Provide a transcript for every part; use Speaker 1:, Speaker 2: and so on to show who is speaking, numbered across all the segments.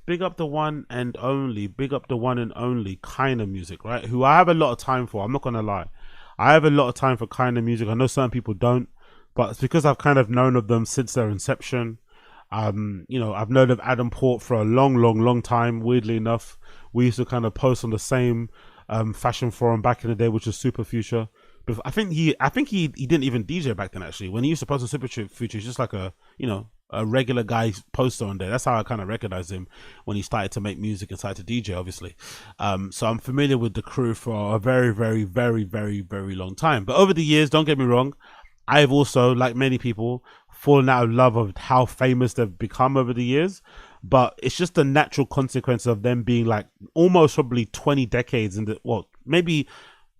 Speaker 1: big up the one and only, Keinemusik, right? Who I have a lot of time for. I'm not gonna lie, I have a lot of time for Keinemusik. I know some people don't, but it's because I've kind of known of them since their inception. You know, I've known of Adam Port for a long time. Weirdly enough, we used to kind of post on the same fashion forum back in the day, which was Super Future. But I think he didn't even DJ back then. Actually, when he used to post on Super Future, he's just like a, you know, a regular guy poster on there. That's how I kind of recognized him when he started to make music and started to DJ, obviously. So I'm familiar with the crew for a very long time. But over the years, don't get me wrong, I've also, like many people, fallen out of love of how famous they've become over the years. But it's just a natural consequence of them being like almost probably 20 decades in the, well, maybe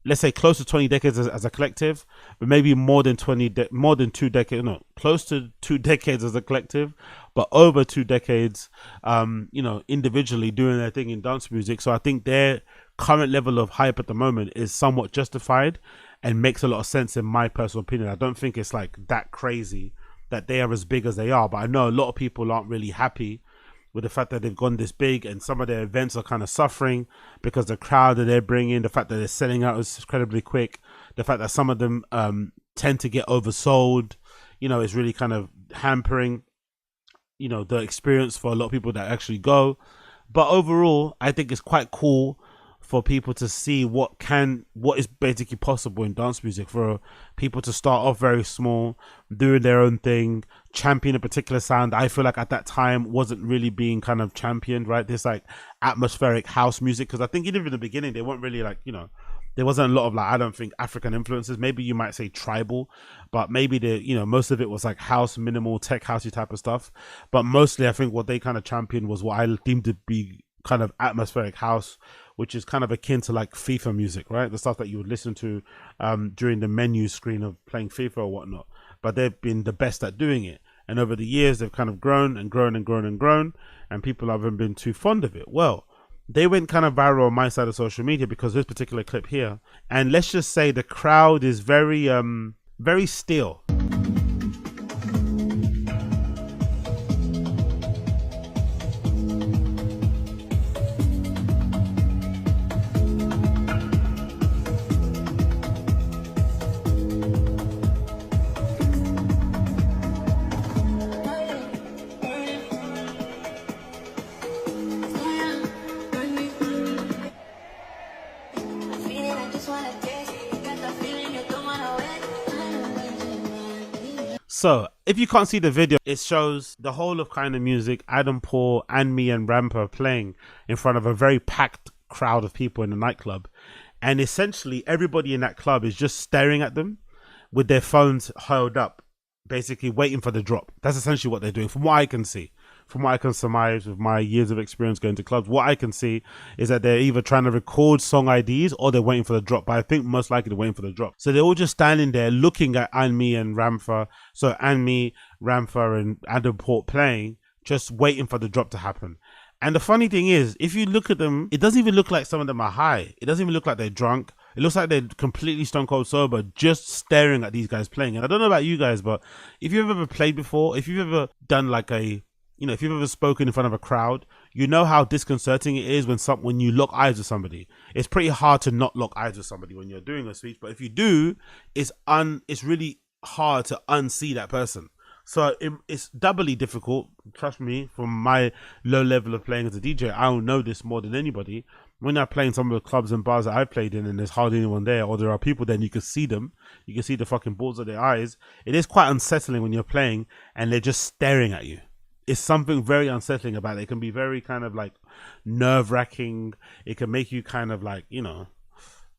Speaker 1: let's say close to 20 decades as a collective, but maybe more than 2 decades, no, close to 2 decades as a collective, but over 2 decades, you know, individually doing their thing in dance music. So I think their current level of hype at the moment is somewhat justified and makes a lot of sense in my personal opinion. I don't think it's like that crazy that they are as big as they are, but I know a lot of people aren't really happy with the fact that they've gone this big, and some of their events are kind of suffering because the crowd that they're bringing, the fact that they're selling out is incredibly quick, the fact that some of them tend to get oversold, you know, is really kind of hampering, you know, the experience for a lot of people that actually go. But overall, I think it's quite cool for people to see what is basically possible in dance music, for people to start off very small, doing their own thing, champion a particular sound. I feel like at that time wasn't really being kind of championed, right? This like atmospheric house music, because I think even in the beginning they weren't really like, you know, there wasn't a lot of like, I don't think, African influences. Maybe you might say tribal, but maybe you know, most of it was like house, minimal tech housey type of stuff. But mostly I think what they kind of championed was what I deemed to be kind of atmospheric house, which is kind of akin to like FIFA music, right? The stuff that you would listen to during the menu screen of playing FIFA or whatnot. But they've been the best at doing it. And over the years, they've kind of grown, and people haven't been too fond of it. Well, they went kind of viral on my side of social media because of this particular clip here. And let's just say the crowd is very still. So if you can't see the video, it shows the whole of Keinemusik, Adam Port, and me and Rampa playing in front of a very packed crowd of people in the nightclub. And essentially everybody in that club is just staring at them with their phones held up, basically waiting for the drop. That's essentially what they're doing, from what I can see. From what I can surmise with my years of experience going to clubs, what I can see is that they're either trying to record song IDs or they're waiting for the drop. But I think most likely they're waiting for the drop. So they're all just standing there looking at Anmi and Rampa. So Anmi, Rampa, and Adam Port playing, just waiting for the drop to happen. And the funny thing is, if you look at them, it doesn't even look like some of them are high. It doesn't even look like they're drunk. It looks like they're completely stone cold sober, just staring at these guys playing. And I don't know about you guys, but if you've ever played before, if you've ever done like a, you know, if you've ever spoken in front of a crowd, you know how disconcerting it is when you lock eyes with somebody. It's pretty hard to not lock eyes with somebody when you're doing a speech, but if you do, it's really hard to unsee that person. So it's doubly difficult, trust me, from my low level of playing as a DJ. I don't know this more than anybody. When I'm playing some of the clubs and bars that I've played in and there's hardly anyone there, or there are people there and you can see them, you can see the fucking balls of their eyes, it is quite unsettling when you're playing and they're just staring at you. It's something very unsettling about it. It can be very kind of like nerve-wracking. It can make you kind of like, you know,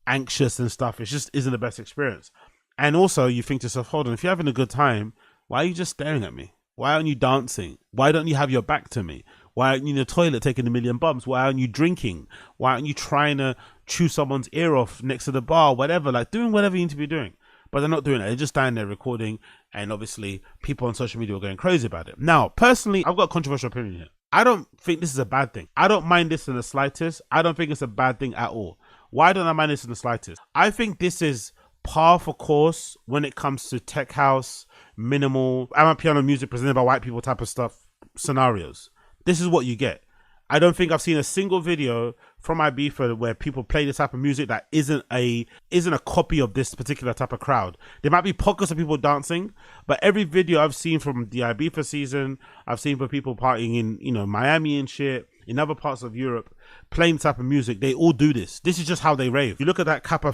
Speaker 1: anxious and stuff. It just isn't the best experience. And also you think to yourself, hold on, if you're having a good time, why are you just staring at me? Why aren't you dancing? Why don't you have your back to me? Why aren't you in the toilet taking a million bumps? Why aren't you drinking? Why aren't you trying to chew someone's ear off next to the bar? Whatever, like doing whatever you need to be doing. But they're not doing it. They're just standing there recording, and obviously people on social media are going crazy about it. Now, personally, I've got a controversial opinion here. I don't think this is a bad thing. I don't mind this in the slightest. I don't think it's a bad thing at all. Why don't I mind this in the slightest? I think this is par for course when it comes to tech house, minimal, amapiano music presented by white people type of stuff, scenarios. This is what you get. I don't think I've seen a single video from Ibiza where people play this type of music that isn't a copy of this particular type of crowd. There might be pockets of people dancing, but every video I've seen from the Ibiza season, I've seen for people partying in, you know, Miami and shit, in other parts of Europe, playing type of music, they all do this. This is just how they rave. You look at that Kappa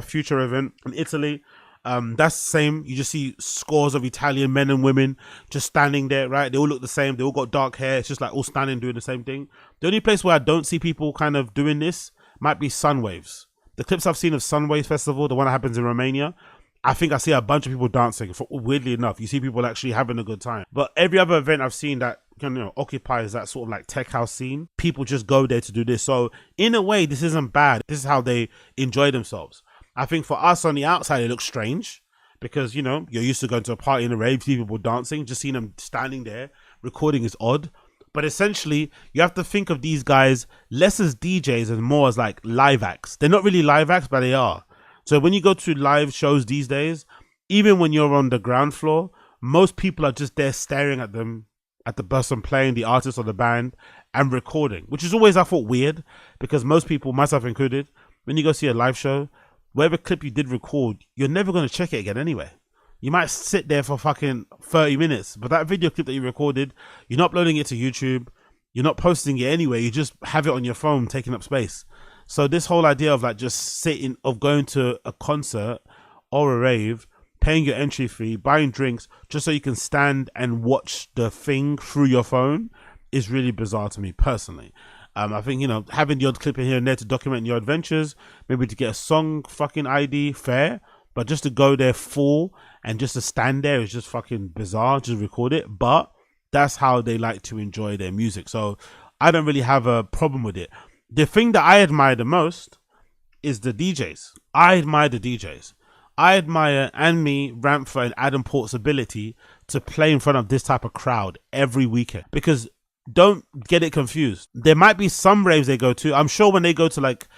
Speaker 1: Future event in Italy, that's the same. You just see scores of Italian men and women just standing there, right? They all look the same. They all got dark hair. It's just like all standing doing the same thing. The only place where I don't see people kind of doing this might be Sunwaves. The clips I've seen of Sunwaves Festival, the one that happens in Romania, I think I see a bunch of people dancing. Weirdly enough, you see people actually having a good time. But every other event I've seen that, you know, occupies that sort of like tech house scene, people just go there to do this. So in a way, this isn't bad. This is how they enjoy themselves. I think for us on the outside, it looks strange because, you know, you're used to going to a party in a rave, see people dancing, just seeing them standing there recording is odd. But essentially, you have to think of these guys less as DJs and more as like live acts. They're not really live acts, but they are. So when you go to live shows these days, even when you're on the ground floor, most people are just there staring at them, at the person playing, the artist or the band, and recording, which is always, I thought, weird because most people, myself included, when you go see a live show, whatever clip you did record, you're never going to check it again anyway. You might sit there for fucking 30 minutes, but that video clip that you recorded, you're not uploading it to YouTube, you're not posting it anyway, you just have it on your phone taking up space. So this whole idea of like just sitting, of going to a concert or a rave, paying your entry fee, buying drinks, just so you can stand and watch the thing through your phone is really bizarre to me personally. I think, you know, having the odd clip in here and there to document your adventures, maybe to get a song fucking ID, fair. But just to go there full and just to stand there is just fucking bizarre, just record it. But that's how they like to enjoy their music. So I don't really have a problem with it. The thing that I admire the most is the DJs. I admire the DJs. I admire Rampa and Adam Port's ability to play in front of this type of crowd every weekend. Because don't get it confused. There might be some raves they go to. I'm sure when they go to like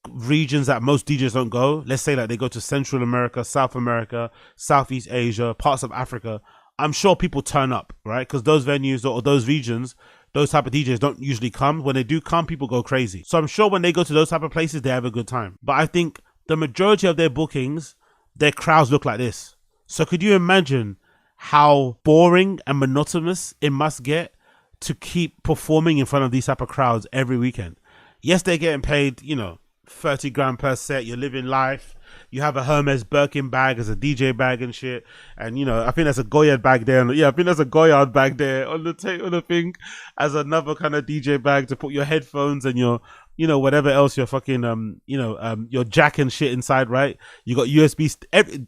Speaker 1: regions that most DJs don't go, let's say like they go to Central America, South America, Southeast Asia, parts of Africa, I'm sure people turn up, right? Because those venues or those regions, those type of DJs don't usually come. When they do come, people go crazy. So I'm sure when they go to those type of places, they have a good time. But I think the majority of their bookings, their crowds look like this. So could you imagine how boring and monotonous it must get to keep performing in front of these type of crowds every weekend? Yes, they're getting paid, you know, 30 grand per set. You're living life. You have a Hermes Birkin bag as a DJ bag and shit. And, you know, I think there's a Goyard bag there. Yeah, I think there's a Goyard bag there on the thing as another kind of DJ bag to put your headphones and your, you know, whatever else you're fucking, your jack and shit inside, right? You got USB.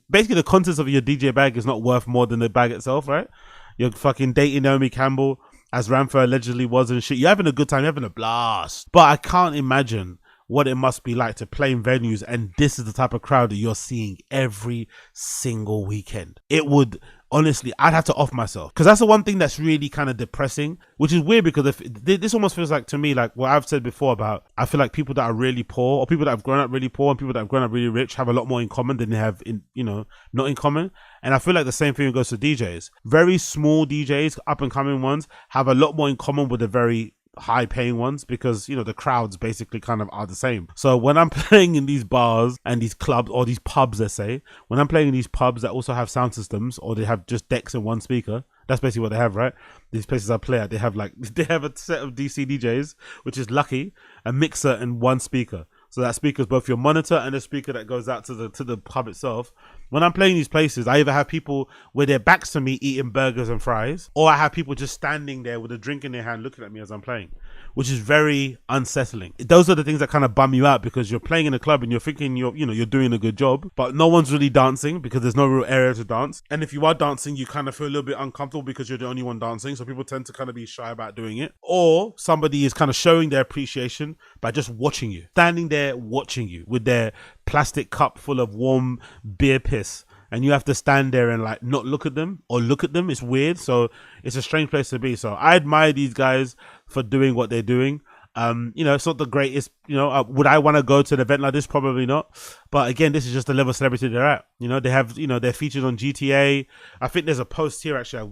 Speaker 1: Basically, the contents of your DJ bag is not worth more than the bag itself, right? You're fucking dating Naomi Campbell, as Rampa allegedly was and shit. You're having a good time, you're having a blast. But I can't imagine what it must be like to play in venues and this is the type of crowd that you're seeing every single weekend. It would, honestly, I'd have to off myself. Because that's the one thing that's really kind of depressing, which is weird because this almost feels like to me, like what I've said before about, I feel like people that are really poor or people that have grown up really poor and people that have grown up really rich have a lot more in common than they have in, you know, not in common. And I feel like the same thing goes to DJs. Very small DJs, up and coming ones, have a lot more in common with the very high paying ones because, you know, the crowds basically kind of are the same. So when I'm playing in these bars and these clubs or these pubs, let's say, when I'm playing in these pubs that also have sound systems or they have just decks and one speaker, that's basically what they have, right? These places I play at, they have a set of DC DJs, which is lucky, a mixer and one speaker. So that speaker is both your monitor and a speaker that goes out to the pub itself. When I'm playing these places, I either have people with their backs to me eating burgers and fries, or I have people just standing there with a drink in their hand looking at me as I'm playing, which is very unsettling. Those are the things that kind of bum you out because you're playing in a club and you're thinking you're doing a good job, but no one's really dancing because there's no real area to dance. And if you are dancing, you kind of feel a little bit uncomfortable because you're the only one dancing, so people tend to kind of be shy about doing it. Or somebody is kind of showing their appreciation by just watching you, standing there watching you with their plastic cup full of warm beer piss, and you have to stand there and like not look at them or look at them. It's weird. So it's a strange place to be. So I admire these guys for doing what they're doing. It's not the greatest, would I want to go to an event like this? Probably not. But again, this is just the level of celebrity they're at. They have, they're featured on GTA. I think there's a post here actually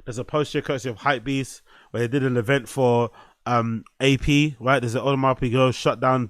Speaker 1: there's a post here courtesy of Hypebeast where they did an event for AP, right? There's an Audemars Piguet shut down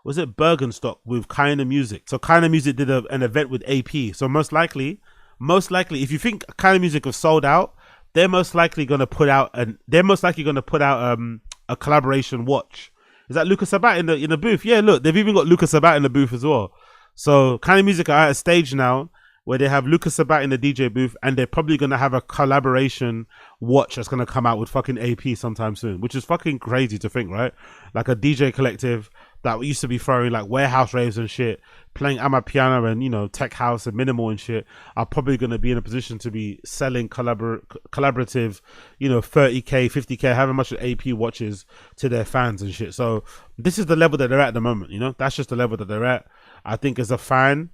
Speaker 1: was it Burgenstock with Keinemusik. So Keinemusik did an event with AP. So most likely, if you think Keinemusik have sold out, they're most likely gonna put out a collaboration watch. Is that Lucas Sabat in the booth? Yeah, look, they've even got Lucas Sabat in the booth as well. So Keinemusik are at a stage now where they have Lucas Sabat in the DJ booth, and they're probably going to have a collaboration watch that's going to come out with fucking AP sometime soon, which is fucking crazy to think, right? Like a DJ collective that used to be throwing like warehouse raves and shit, playing Amapiano and, you know, tech house and minimal and shit, are probably going to be in a position to be selling collaborative, you know, 30k, 50k, however much AP watches to their fans and shit. So this is the level that they're at the moment, you know? That's just the level that they're at. I think as a fan,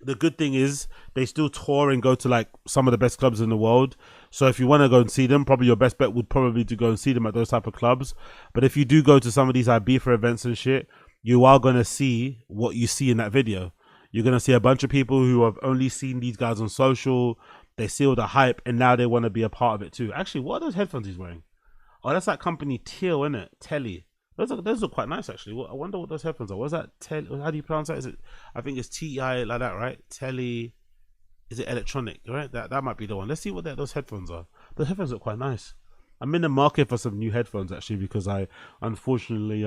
Speaker 1: the good thing is they still tour and go to like some of the best clubs in the world. So if you want to go and see them, probably your best bet would probably to go and see them at those type of clubs. But if you do go to some of these Ibiza events and shit, you are going to see what you see in that video. You're going to see a bunch of people who have only seen these guys on social. They see all the hype and now they want to be a part of it too. Actually, what are those headphones he's wearing? Oh, that's that company TEILE, isn't it? TEILE. Those are quite nice actually. I wonder what those headphones are. What's that? How do you pronounce that? Is it? I think it's TEILE like that, right? TEILE. Is it electronic? Right? That might be the one. Let's see what those headphones are. The headphones look quite nice. I'm in the market for some new headphones actually because I unfortunately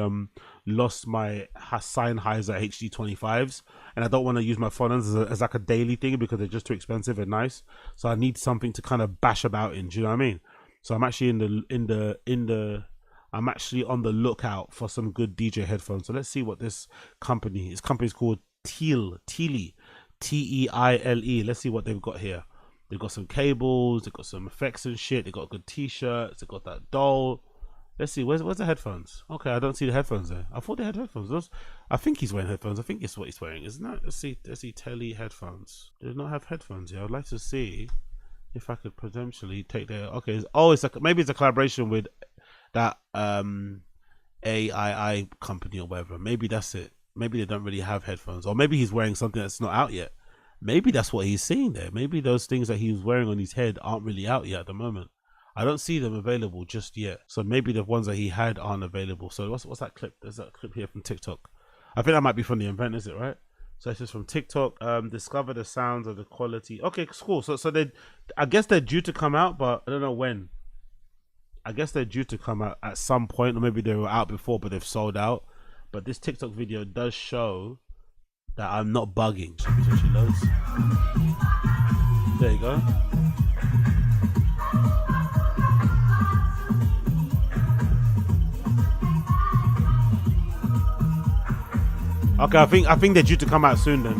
Speaker 1: lost my Sennheiser HD25s and I don't want to use my phone as like a daily thing because they're just too expensive and nice. So I need something to kind of bash about in. Do you know what I mean? So I'm actually I'm actually on the lookout for some good DJ headphones. So let's see what this company's called TEILE, TEILE. Let's see what they've got here. They've got some cables, they've got some effects and shit, they've got good t-shirts, they've got that doll. Let's see, where's the headphones? Okay, I don't see the headphones there. I thought they had headphones. I think he's wearing headphones. I think it's what he's wearing, isn't it? Let's see TEILE headphones. They do not have headphones here. I'd like to see if I could potentially take their maybe it's a collaboration with that AII company or whatever. Maybe that's it. Maybe they don't really have headphones, or maybe he's wearing something that's not out yet. Maybe that's what he's seeing there. Maybe those things that he's wearing on his head aren't really out yet at the moment. I don't see them available just yet. So maybe the ones that he had aren't available. So what's that clip? There's that clip here from TikTok. I think that might be from the event, is it right? So it's just from TikTok. Discover the sounds of the quality. Okay, cool. So I guess they're due to come out, but I don't know when. I guess they're due to come out at some point, or maybe they were out before, but they've sold out. But this TikTok video does show that I'm not bugging. So she loads. There you go. Okay, I think they're due to come out soon then.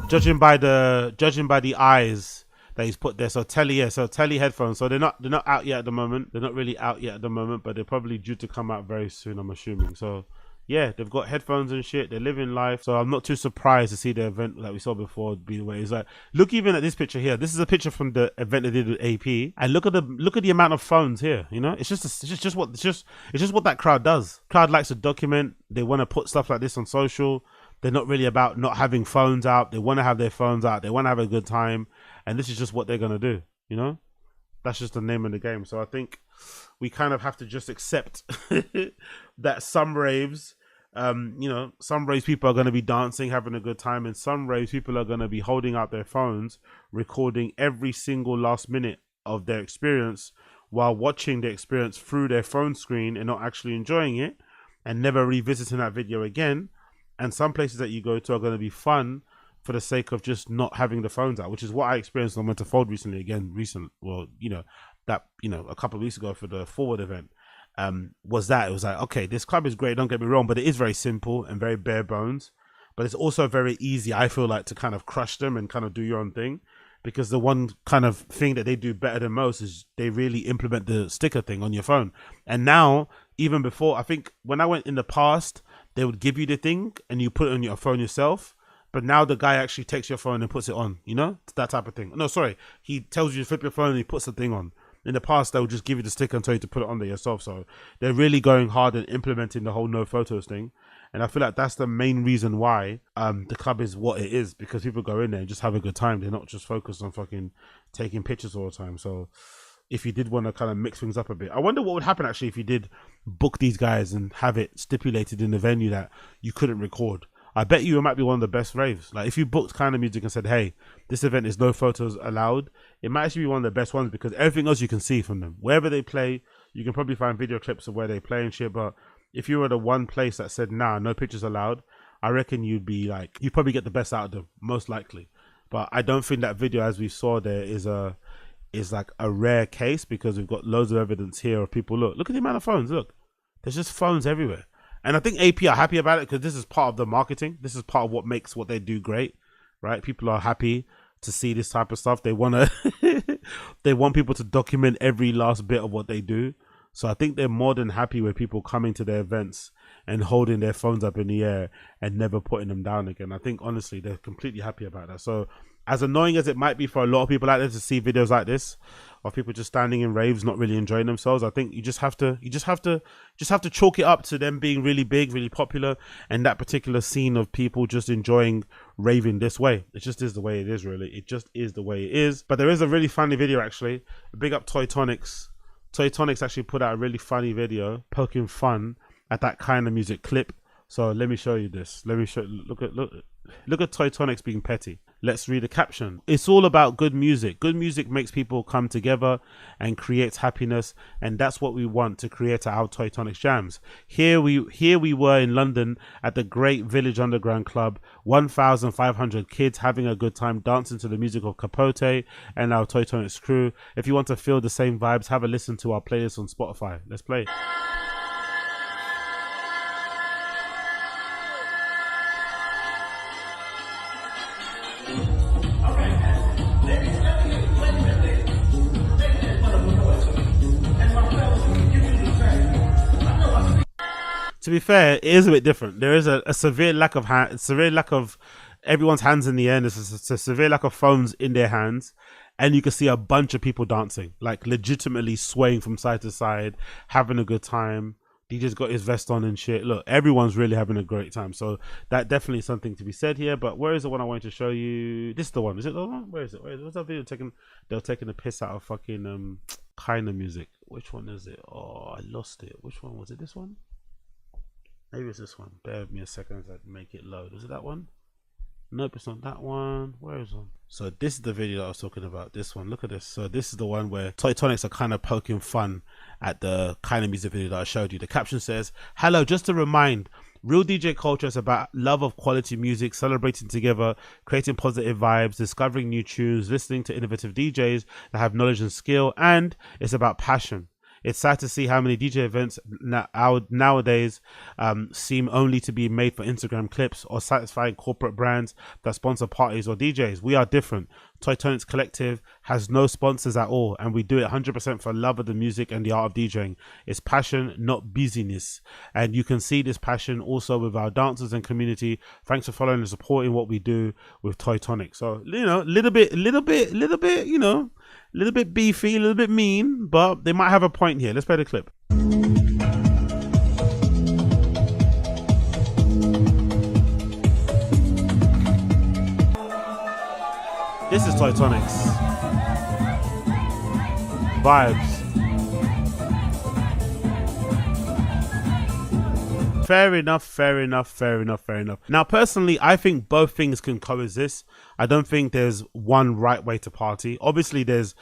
Speaker 1: Judging by the eyes that he's put there. So TEILE headphones. So they're not out yet at the moment. They're not really out yet at the moment, but they're probably due to come out very soon, I'm assuming. So yeah, they've got headphones and shit. They're living life. So I'm not too surprised to see the event that we saw before be the way it's like. Look even at this picture here. This is a picture from the event they did with AP. And look at the amount of phones here. You know, it's just what that crowd does. Crowd likes to document. They want to put stuff like this on social. They're not really about not having phones out. They want to have their phones out. They want to have a good time. And this is just what they're gonna do. You know, that's just the name of the game. So I think we kind of have to just accept that some raves, some raves people are going to be dancing, having a good time, and some raves people are going to be holding out their phones, recording every single last minute of their experience while watching the experience through their phone screen and not actually enjoying it and never revisiting that video again. And some places that you go to are going to be fun for the sake of just not having the phones out, which is what I experienced on Winterfold recently. A couple of weeks ago for the Forward event. It was like, okay, this club is great, don't get me wrong, but it is very simple and very bare bones. But it's also very easy, I feel like, to kind of crush them and kind of do your own thing, because the one kind of thing that they do better than most is they really implement the sticker thing on your phone. And now, even before, I think when I went in the past, they would give you the thing and you put it on your phone yourself. But now the guy actually takes your phone and puts it on, you know, that type of thing. No, sorry, he tells you to flip your phone and he puts the thing on. In the past, they would just give you the sticker and tell you to put it on there yourself. So they're really going hard and implementing the whole no photos thing. And I feel like that's the main reason why the club is what it is, because people go in there and just have a good time. They're not just focused on fucking taking pictures all the time. So if you did want to kind of mix things up a bit. I wonder what would happen actually if you did book these guys and have it stipulated in the venue that you couldn't record. I bet you it might be one of the best raves. Like if you booked Keinemusik and said, hey, this event is no photos allowed, it might actually be one of the best ones because everything else you can see from them. Wherever they play, you can probably find video clips of where they play and shit. But if you were the one place that said, nah, no pictures allowed, I reckon you'd probably get the best out of them, most likely. But I don't think that video, as we saw there, is like a rare case because we've got loads of evidence here of people. Look at the amount of phones. Look, there's just phones everywhere. And I think AP are happy about it because this is part of the marketing. This is part of what makes what they do great, right? People are happy to see this type of stuff. They want to, they want people to document every last bit of what they do. So I think they're more than happy with people coming to their events and holding their phones up in the air and never putting them down again. I think honestly, they're completely happy about that. So as annoying as it might be for a lot of people out there to see videos like this of people just standing in raves, not really enjoying themselves, I think you just have to chalk it up to them being really big, really popular, and that particular scene of people just enjoying raving this way. It just is the way it is, really. It just is the way it is. But there is a really funny video actually. Big up Toy Tonics. Toy Tonics actually put out a really funny video poking fun at that Keinemusik clip. So let me show you this. Let me show. Look at Toy Tonics being petty. Let's read the caption. It's all about good music. Good music makes people come together and creates happiness, and that's what we want to create at our Toy Tonics jams. Here we were in London at the Great Village Underground Club, 1,500 kids having a good time dancing to the music of Capote and our Toy Tonics crew. If you want to feel the same vibes, have a listen to our playlist on Spotify. Let's play. To be fair, it is a bit different. There is a severe lack of everyone's hands in the air. There's a severe lack of phones in their hands, and you can see a bunch of people dancing, like legitimately swaying from side to side, having a good time. DJ's got his vest on and shit. Look, everyone's really having a great time. So that definitely is something to be said here. But where is the one I wanted to show you? This is the one. Is it the one? Where is it? What's that video taking? They're taking the piss out of fucking Keinemusik. Which one is it? Oh, I lost it. Which one was it? This one? Maybe it's this one. Bear with me a second as I make it load. Is it that one? Nope, it's not that one. Where is one? So this is the video that I was talking about. This one. Look at this. So this is the one where Toy Tonics are kind of poking fun at the Keinemusik video that I showed you. The caption says, "Hello, just to remind, real DJ culture is about love of quality music, celebrating together, creating positive vibes, discovering new tunes, listening to innovative DJs that have knowledge and skill, and it's about passion. It's sad to see how many DJ events nowadays seem only to be made for Instagram clips or satisfying corporate brands that sponsor parties or DJs. We are different. Toy Tonics Collective has no sponsors at all, and we do it 100% for love of the music and the art of DJing. It's passion, not busyness. And you can see this passion also with our dancers and community. Thanks for following and supporting what we do with Toy Tonics." So, you know, little bit, you know, a little bit beefy, a little bit mean, but they might have a point here. Let's play the clip. This is Toy Tonics. Vibes. Fair enough. Now, personally, I think both things can coexist. I don't think there's one right way to party. Obviously, there's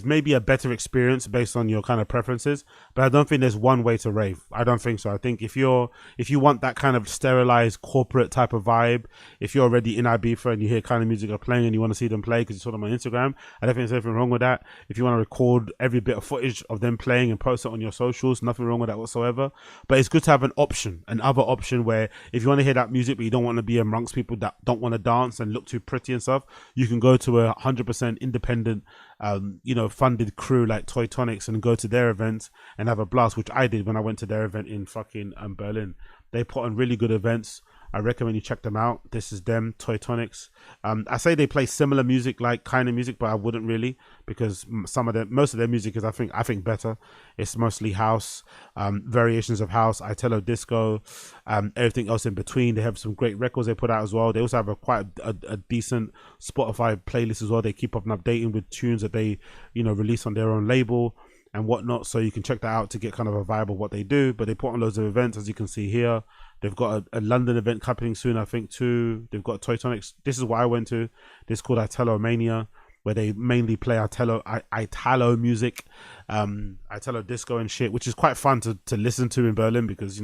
Speaker 1: maybe a better experience based on your kind of preferences, but I don't think there's one way to rave. I don't think so. I think if you want that kind of sterilized corporate type of vibe, if you're already in Ibiza and you hear Keinemusik are playing and you want to see them play because you saw them on Instagram, I don't think there's anything wrong with that. If you want to record every bit of footage of them playing and post it on your socials, nothing wrong with that whatsoever. But it's good to have another option where if you want to hear that music but you don't want to be amongst people that don't want to dance and look too pretty and stuff, you can go to a 100% independent funded crew like Toy Tonics and go to their events and have a blast, which I did when I went to their event in fucking Berlin. They put on really good events. I recommend you check them out. This is them, Toy Tonics. I say they play similar music like Keinemusik, but I wouldn't really, because most of their music is I think better. It's mostly house, variations of house, Italo disco, everything else in between. They have some great records they put out as well. They also have quite a decent Spotify playlist as well. They keep up and updating with tunes that they release on their own label and whatnot, so you can check that out to get kind of a vibe of what they do. But they put on loads of events, as you can see here. They've got a London event happening soon, I think, too. They've got Toy Tonics. This is what I went to. This is called Italo Mania, where they mainly play Italo music, Italo disco and shit, which is quite fun to listen to in Berlin, because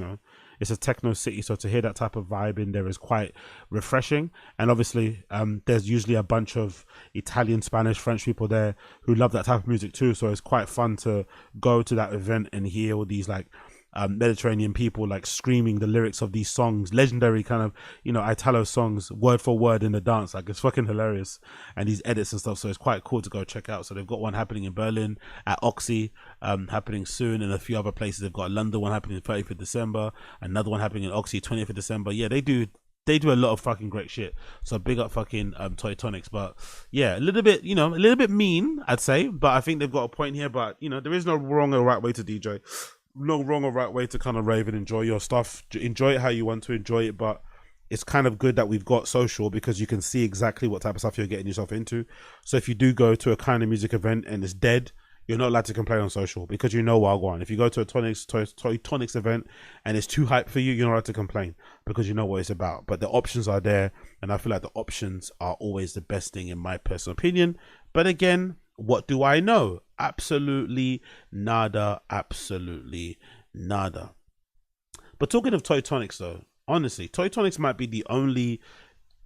Speaker 1: it's a techno city, so to hear that type of vibe in there is quite refreshing. And obviously there's usually a bunch of Italian, Spanish, French people there who love that type of music too, so it's quite fun to go to that event and hear all these like Mediterranean people like screaming the lyrics of these songs, legendary kind of Italo songs, word for word in the dance. Like, it's fucking hilarious, and these edits and stuff, so it's quite cool to go check out. So they've got one happening in Berlin at Oxy, happening soon, and a few other places. They've got a London one happening 30th of December, another one happening in Oxy 20th of December. Yeah, they do a lot of fucking great shit. So big up fucking Toy Tonics. But yeah, a little bit mean, I'd say, but I think they've got a point here. But there is no wrong or right way to DJ, no wrong or right way to kind of rave and enjoy your stuff. Enjoy it how you want to enjoy it, but it's kind of good that we've got social, because you can see exactly what type of stuff you're getting yourself into. So if you do go to a Keinemusik event and it's dead, you're not allowed to complain on social, because Wagwan. If you go to a Toy Tonics event and it's too hype for you, you're not allowed to complain, because you know what it's about. But the options are there, and I feel like the options are always the best thing, in my personal opinion. But again, what do I know? Absolutely nada, absolutely nada. But talking of Toy Tonics though, honestly, Toy Tonics might be the only,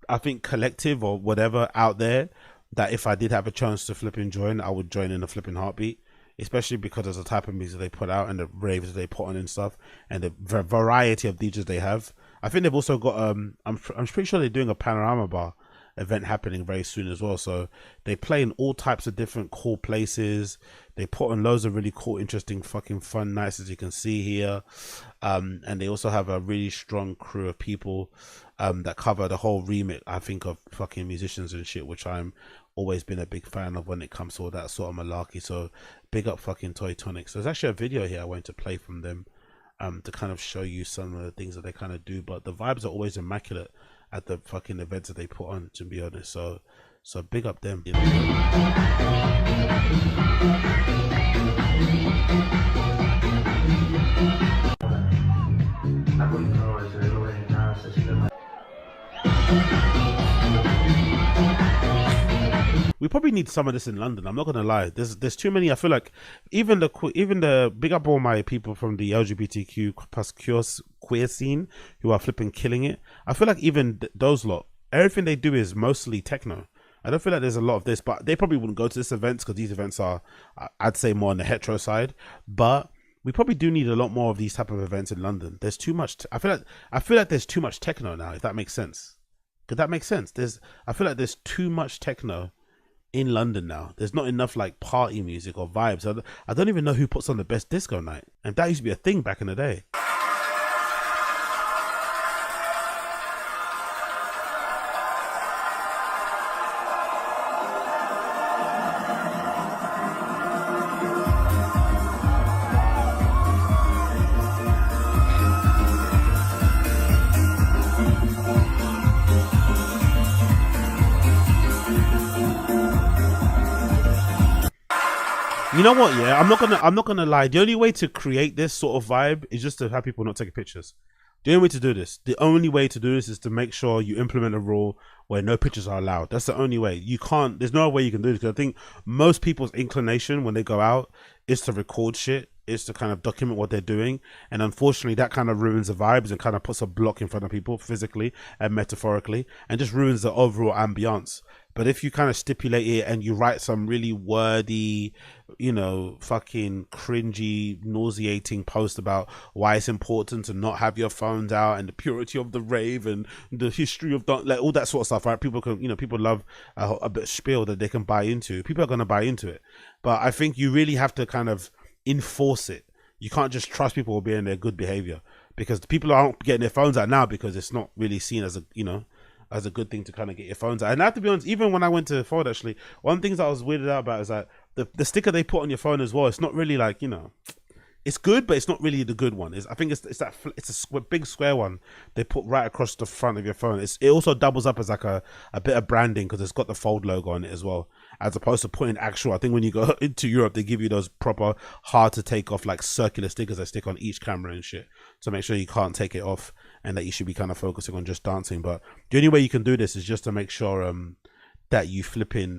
Speaker 1: I think, collective or whatever out there that if I did have a chance to flipping join, I would join in a flipping heartbeat, especially because of the type of music they put out and the raves that they put on and stuff, and the variety of DJs they have. I think they've also got I'm pretty sure they're doing a Panorama Bar event happening very soon as well. So they play in all types of different cool places. They put on loads of really cool, interesting, fucking fun nights, as you can see here. And they also have a really strong crew of people that cover the whole remit, I think, of fucking musicians and shit, which I'm always been a big fan of when it comes to all that sort of malarkey. So big up fucking Toy Tonics. There's actually a video here I went to play from them to kind of show you some of the things that they kind of do, but the vibes are always immaculate at the fucking events that they put on, to be honest. So big up them. We probably need some of this in London. I'm not gonna lie. There's too many. I feel like even the big up all my people from the LGBTQ plus queer scene who are flipping killing it. I feel like even those lot, everything they do is mostly techno. I don't feel like there's a lot of this, but they probably wouldn't go to this events, because these events are, I'd say, more on the hetero side. But we probably do need a lot more of these type of events in London. There's too much. I feel like there's too much techno now. If that makes sense. Could that make sense? I feel like there's too much techno in London now. There's not enough like party music or vibes. I don't even know who puts on the best disco night, and that used to be a thing back in the day. You know what? Yeah, I'm not gonna lie. The only way to create this sort of vibe is just to have people not taking pictures. The only way to do this, is to make sure you implement a rule where no pictures are allowed. That's the only way. You can't. There's no way you can do this, because I think most people's inclination when they go out is to record shit, is to kind of document what they're doing, and unfortunately that kind of ruins the vibes and kind of puts a block in front of people physically and metaphorically, and just ruins the overall ambiance. But if you kind of stipulate it and you write some really wordy, fucking cringy, nauseating post about why it's important to not have your phones out and the purity of the rave and the history of like all that sort of stuff, right? People can, people love a bit of spiel that they can buy into. People are going to buy into it. But I think you really have to kind of enforce it. You can't just trust people being their good behavior, because the people aren't getting their phones out now because it's not really seen as a, you know, as a good thing to kind of get your phones out. And I have to be honest, even when I went to Fold, actually, one of the things I was weirded out about is that the sticker they put on your phone as well, it's not really like, you know, it's good, but it's not really the good one. I think it's a big square one they put right across the front of your phone. It also doubles up as like a bit of branding because it's got the Fold logo on it as well, as opposed to putting actual. I think when you go into Europe, they give you those proper hard to take off like circular stickers that stick on each camera and shit to make sure you can't take it off and that you should be kind of focusing on just dancing. But the only way you can do this is just to make sure that you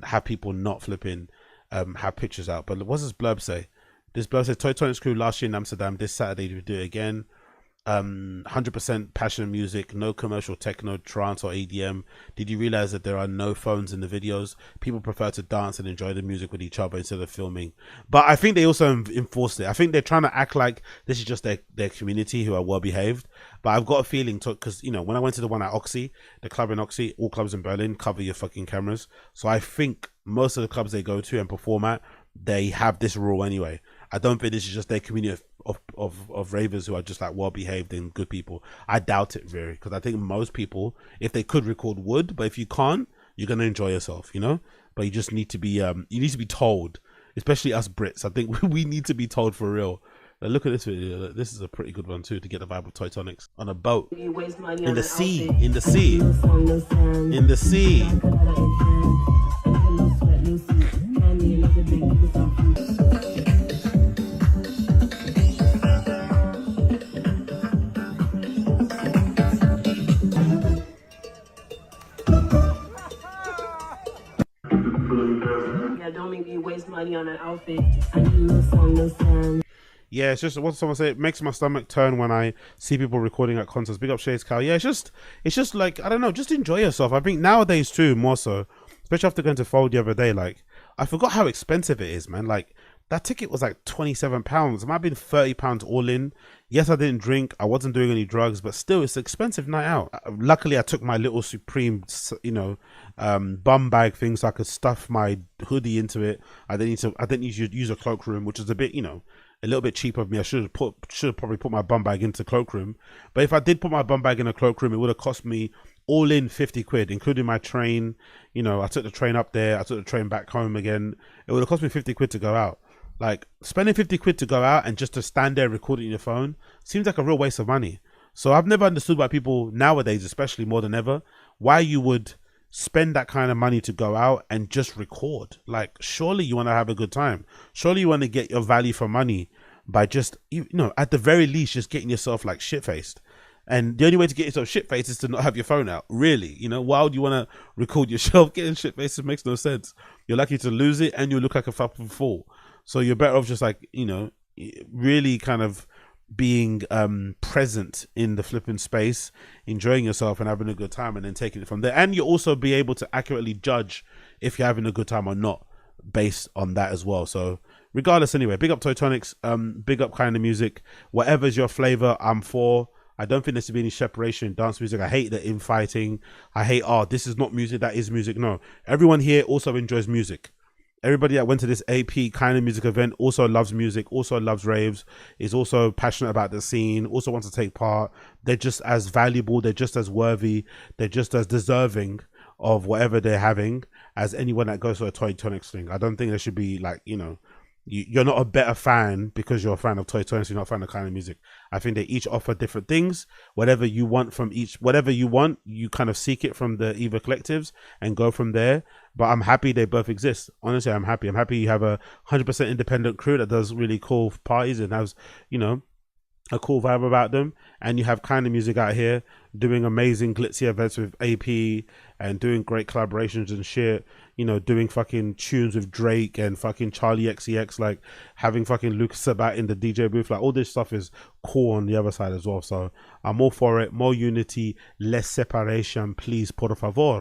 Speaker 1: have people not flipping have pictures out. But what's this blurb say? This blurb says, Toy Tonics crew last year in Amsterdam. This Saturday we do it again. 100% passion music, no commercial techno, trance or EDM. Did you realize that there are no phones in the videos? People prefer to dance and enjoy the music with each other instead of filming. But I think they also enforced it. I think they're trying to act like this is just their community who are well behaved. But I've got a feeling, because, you know, when I went to the one at Oxy, the club in Oxy, all clubs in Berlin cover your fucking cameras. So I think most of the clubs they go to and perform at, they have this rule anyway. I don't think this is just their community of ravers who are just like well behaved and good people. I doubt it very, because I think most people, if they could record, would. But if you can't, you're gonna enjoy yourself, you know. But you just need to be you need to be told, especially us Brits. I think we need to be told for real. Look at this video. This is a pretty good one too, to get the vibe of Toy Tonics on a boat in the sea, in the sea, in the sea.
Speaker 2: Don't make me waste money on an outfit.
Speaker 1: Yeah, it's just what someone said. It makes my stomach turn when I see people recording at concerts. Big up Shades Cal. Yeah, it's just like, I don't know, just enjoy yourself. I think nowadays too, more so, especially after going to Fold the other day. Like, I forgot how expensive it is, man. Like, that ticket was like £27. It might have been £30 all in. Yes, I didn't drink. I wasn't doing any drugs, but still, it's an expensive night out. Luckily, I took my little Supreme, you know, bum bag thing so I could stuff my hoodie into it. I didn't need to use a cloakroom, which is a bit, you know, a little bit cheap of me. I should have probably put my bum bag into cloakroom. But if I did put my bum bag in a cloakroom, it would have cost me all in 50 quid, including my train. You know, I took the train up there. I took the train back home again. It would have cost me 50 quid to go out. Like, spending 50 quid to go out and just to stand there recording your phone seems like a real waste of money. So I've never understood why people nowadays, especially more than ever, why you would spend that kind of money to go out and just record. Like, surely you want to have a good time. Surely you want to get your value for money by just, you know, at the very least, just getting yourself like shit-faced. And the only way to get yourself shit-faced is to not have your phone out, really. You know, why would you want to record yourself getting shit-faced? It makes no sense. You're lucky to lose it and you look like a fucking fool. So you're better off just like, you know, really kind of being present in the flipping space, enjoying yourself and having a good time, and then taking it from there. And you'll also be able to accurately judge if you're having a good time or not based on that as well. So regardless, anyway, big up Toy Tonics, big up Keinemusik. Whatever's your flavor, I'm for. I don't think there should be any separation in dance music. I hate the infighting. I hate, oh, this is not music, that is music. No, everyone here also enjoys music. Everybody that went to this AP Keinemusik event also loves music, also loves raves, is also passionate about the scene, also wants to take part. They're just as valuable, they're just as worthy, they're just as deserving of whatever they're having as anyone that goes to a Toy Tonics thing. I don't think there should be like, you know, you're not a better fan because you're a fan of Toy Tonics, you're not a fan of Keinemusik. I think they each offer different things. Whatever you want from each, whatever you want, you kind of seek it from the either collectives and go from there. But I'm happy they both exist. Honestly, I'm happy. I'm happy you have a 100% independent crew that does really cool parties and has, you know, a cool vibe about them. And you have Keinemusik out here doing amazing glitzy events with AP and doing great collaborations and shit. You know, doing fucking tunes with Drake and fucking Charlie XCX, like having fucking Lucas Sabat in the DJ booth. Like, all this stuff is cool on the other side as well. So I'm all for it. More unity, less separation, please, por favor.